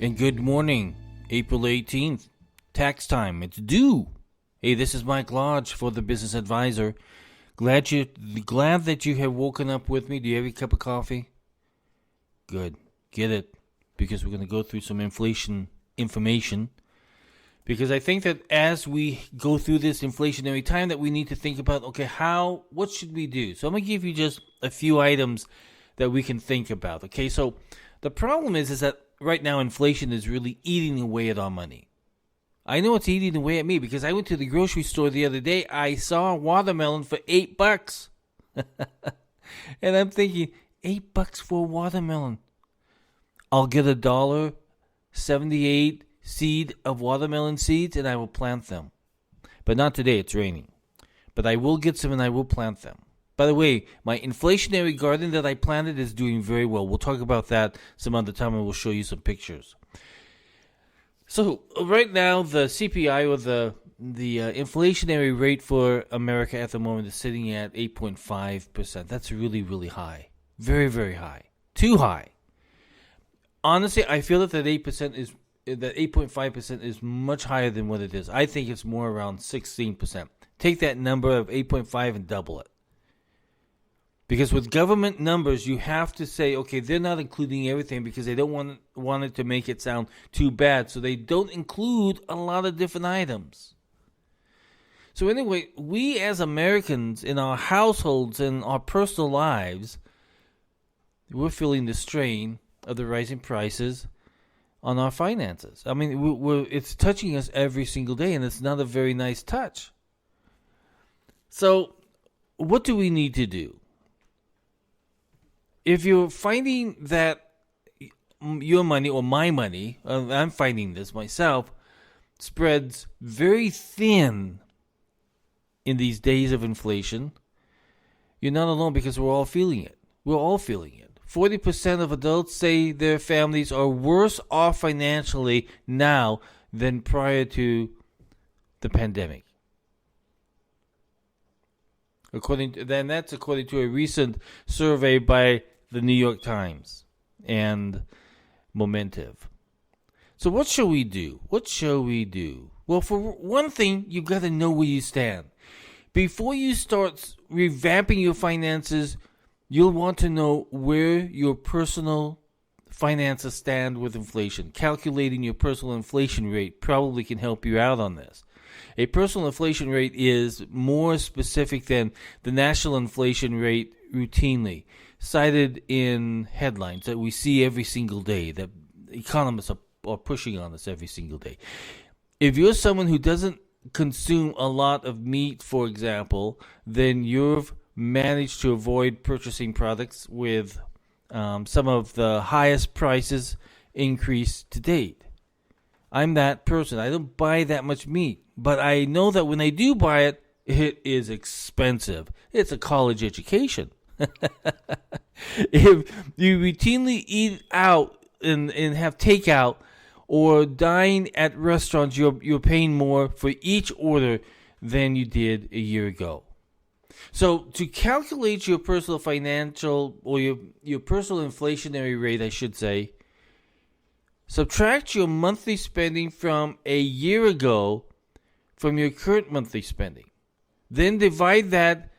And good morning, April 18th, tax time, it's due. Hey, this is Mike Lodge for the Business Advisor. Glad that you have woken up with me. Do you have a cup of coffee? Good, get it, because we're going to go through some inflation information. Because I think that as we go through this inflationary time that we need to think about, okay, what should we do? So I'm going to give you just a few items that we can think about. Okay, so the problem is that right now inflation is really eating away at our money. I know it's eating away at me because I went to the grocery store the other day. I saw a watermelon for $8. And I'm thinking, $8 for a watermelon. I'll get $1.78 seed of watermelon seeds and I will plant them. But not today, it's raining. But I will get some and I will plant them. By the way, my inflationary garden that I planted is doing very well. We'll talk about that some other time and we'll show you some pictures. So right now, the CPI, or the inflationary rate for America at the moment, is sitting at 8.5%. That's really, really high. Very, very high. Too high. Honestly, I feel that 8.5% is much higher than what it is. I think it's more around 16%. Take that number of 8.5 and double it. Because with government numbers, you have to say, okay, they're not including everything because they don't want it to make it sound too bad. So they don't include a lot of different items. So anyway, we as Americans in our households and our personal lives, we're feeling the strain of the rising prices on our finances. I mean, it's touching us every single day, and it's not a very nice touch. So what do we need to do? If you're finding that your money or my money, I'm finding this myself, spreads very thin in these days of inflation, you're not alone because we're all feeling it. We're all feeling it. 40% of adults say their families are worse off financially now than prior to the pandemic. That's according to a recent survey by the New York Times and Momentive. So what shall we do? Well, for one thing, you've got to know where you stand. Before you start revamping your finances, you'll want to know where your personal finances stand with inflation. Calculating your personal inflation rate probably can help you out on this. A personal inflation rate is more specific than the national inflation rate routinely cited in headlines that we see every single day, that economists are pushing on us every single day. If you're someone who doesn't consume a lot of meat, for example, then you've managed to avoid purchasing products with some of the highest prices increase to date. I'm that person. I don't buy that much meat, but I know that when I do buy it, it is expensive. It's a college education. If you routinely eat out and have takeout or dine at restaurants, you're paying more for each order than you did a year ago. So to calculate your personal financial, or your personal inflationary rate, I should say, subtract your monthly spending from a year ago from your current monthly spending. Then divide that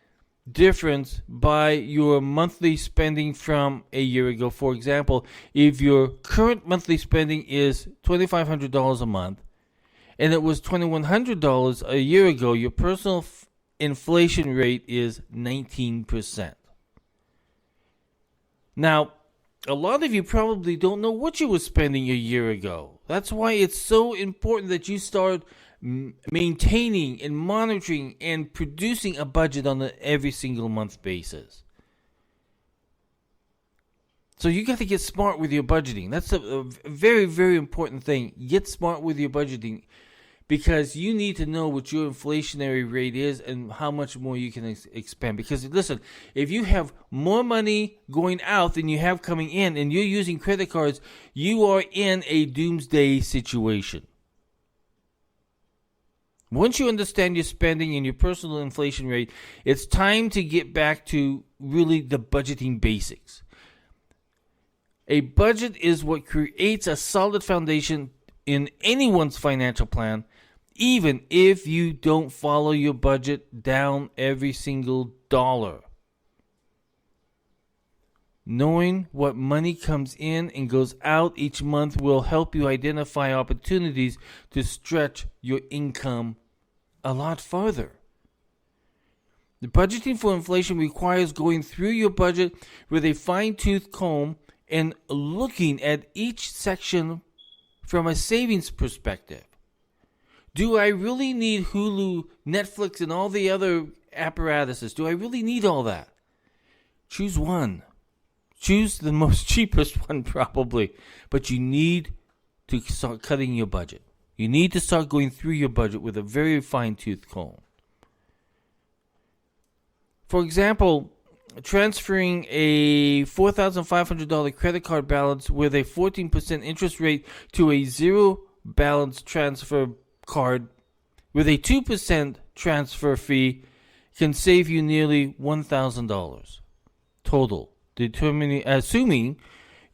difference by your monthly spending from a year ago. For example, if your current monthly spending is $2,500 a month and it was $2,100 a year ago, your personal inflation rate is 19%. Now, a lot of you probably don't know what you were spending a year ago. That's why it's so important that you start maintaining and monitoring and producing a budget on an every single month basis. So you got to get smart with your budgeting. That's a very, very important thing. Get smart with your budgeting, because you need to know what your inflationary rate is and how much more you can expend. Because listen, if you have more money going out than you have coming in and you're using credit cards, you are in a doomsday situation. Once you understand your spending and your personal inflation rate, it's time to get back to really the budgeting basics. A budget is what creates a solid foundation in anyone's financial plan, even if you don't follow your budget down every single dollar. Knowing what money comes in and goes out each month will help you identify opportunities to stretch your income a lot farther. The budgeting for inflation requires going through your budget with a fine-tooth comb and looking at each section from a savings perspective. Do I really need Hulu, Netflix, and all the other apparatuses? Do I really need all that? Choose one. Choose the most cheapest one probably. But you need to start cutting your budget. You need to start going through your budget with a very fine-tooth comb. For example, transferring a $4,500 credit card balance with a 14% interest rate to a zero balance transfer card with a 2% transfer fee can save you nearly $1,000 total, assuming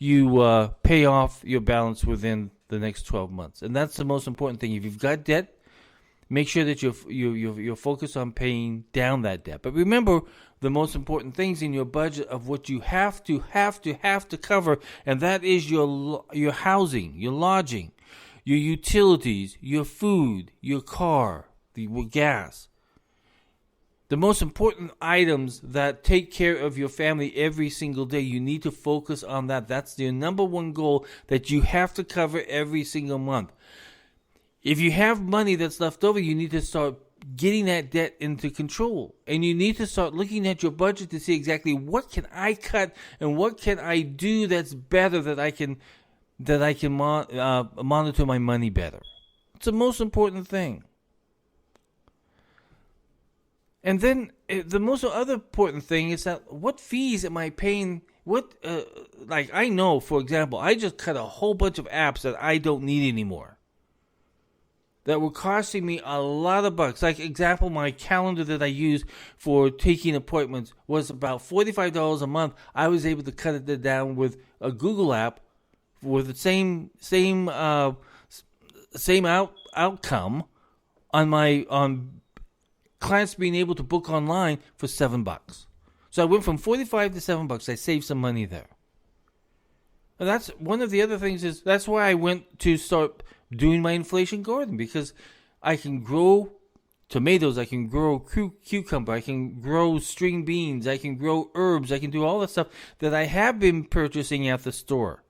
you pay off your balance within the next 12 months. And that's the most important thing. If you've got debt, make sure that you're focused on paying down that debt. But remember the most important things in your budget of what you have to cover, and that is your housing, your lodging, your utilities, your food, your car, the gas. The most important items that take care of your family every single day, you need to focus on that. That's your number one goal that you have to cover every single month. If you have money that's left over, you need to start getting that debt into control. And you need to start looking at your budget to see exactly what can I cut and what can I do that's better, that I can monitor my money better. It's the most important thing. And then the most other important thing is that what fees am I paying? Like I know, for example, I just cut a whole bunch of apps that I don't need anymore, that were costing me a lot of bucks. Like example, my calendar that I use for taking appointments was about $45 a month. I was able to cut it down with a Google app with the same outcome on clients being able to book online for $7. So I went from $45 to $7. I saved some money there. And that's one of the other things. That's why I went to start doing my inflation garden, because I can grow tomatoes, I can grow cucumber, I can grow string beans, I can grow herbs, I can do all the stuff that I have been purchasing at the store.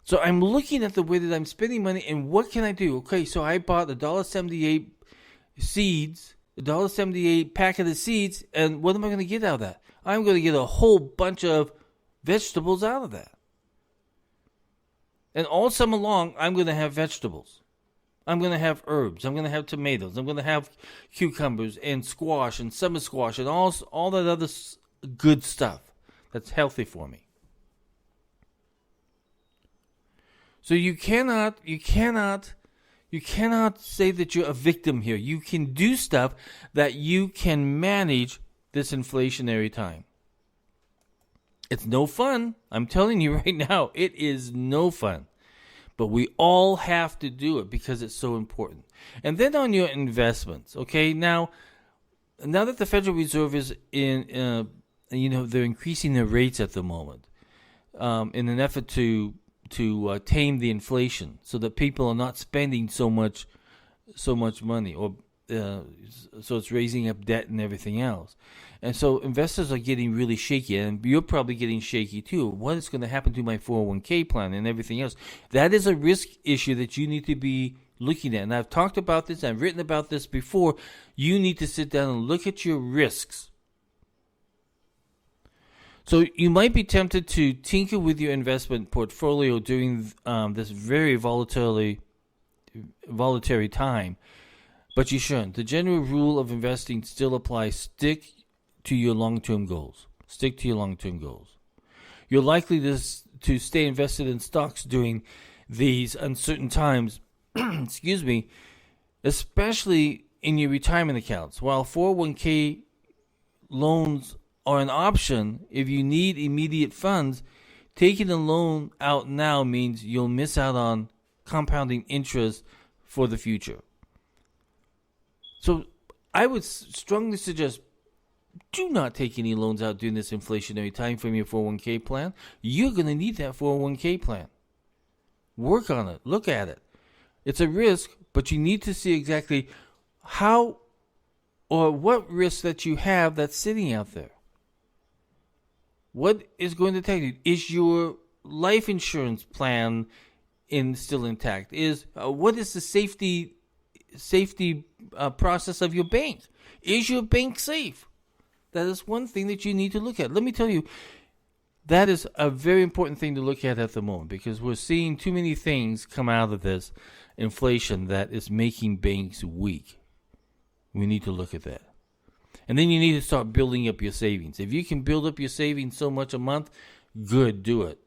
So I'm looking at the way that I'm spending money and what can I do? Okay, so I bought $1.78 seeds, $1.78 packet of seeds, and what am I going to get out of that? I'm going to get a whole bunch of vegetables out of that. And all summer long, I'm going to have vegetables. I'm going to have herbs. I'm going to have tomatoes. I'm going to have cucumbers and squash and summer squash and all that other good stuff that's healthy for me. So you cannot say that you're a victim here. You can do stuff that you can manage this inflationary time. It's no fun. I'm telling you right now, it is no fun. But we all have to do it because it's so important. And then on your investments, okay? Now that the Federal Reserve is they're increasing their rates at the moment in an effort to tame the inflation, so that people are not spending so much money, or so it's raising up debt and everything else. And so investors are getting really shaky, and you're probably getting shaky too. What is going to happen to my 401k plan and everything else? That is a risk issue that you need to be looking at. And I've talked about this, I've written about this before. You need to sit down and look at your risks. So you might be tempted to tinker with your investment portfolio during this very volatile time, but you shouldn't. The general rule of investing still applies. Stick to your long-term goals. Stick to your long-term goals. You're likely to stay invested in stocks during these uncertain times, excuse me, especially in your retirement accounts. While 401k loans are an option if you need immediate funds, taking a loan out now means you'll miss out on compounding interest for the future. So I would strongly suggest do not take any loans out during this inflationary time from your 401k plan. You're going to need that 401k plan. Work on it. Look at it. It's a risk, but you need to see exactly how or what risk that you have that's sitting out there. What is going to take you? Is your life insurance plan still intact? What is the safety process of your bank? Is your bank safe? That is one thing that you need to look at. Let me tell you, that is a very important thing to look at the moment, because we're seeing too many things come out of this inflation that is making banks weak. We need to look at that. And then you need to start building up your savings. If you can build up your savings so much a month, good, do it.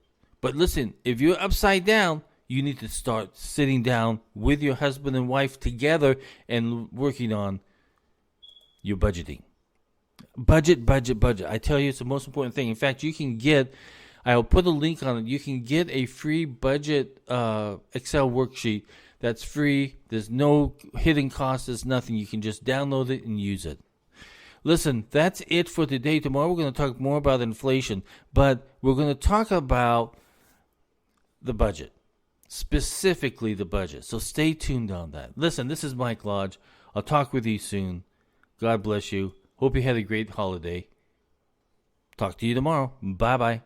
But listen, if you're upside down, you need to start sitting down with your husband and wife together and working on your budgeting. Budget. I tell you, it's the most important thing. In fact, I'll put a link on it. You can get a free budget Excel worksheet that's free. There's no hidden cost. There's nothing. You can just download it and use it. Listen, that's it for today. Tomorrow we're going to talk more about inflation, but we're going to talk about the budget, specifically the budget. So stay tuned on that. Listen, this is Mike Lodge. I'll talk with you soon. God bless you. Hope you had a great holiday. Talk to you tomorrow. Bye-bye.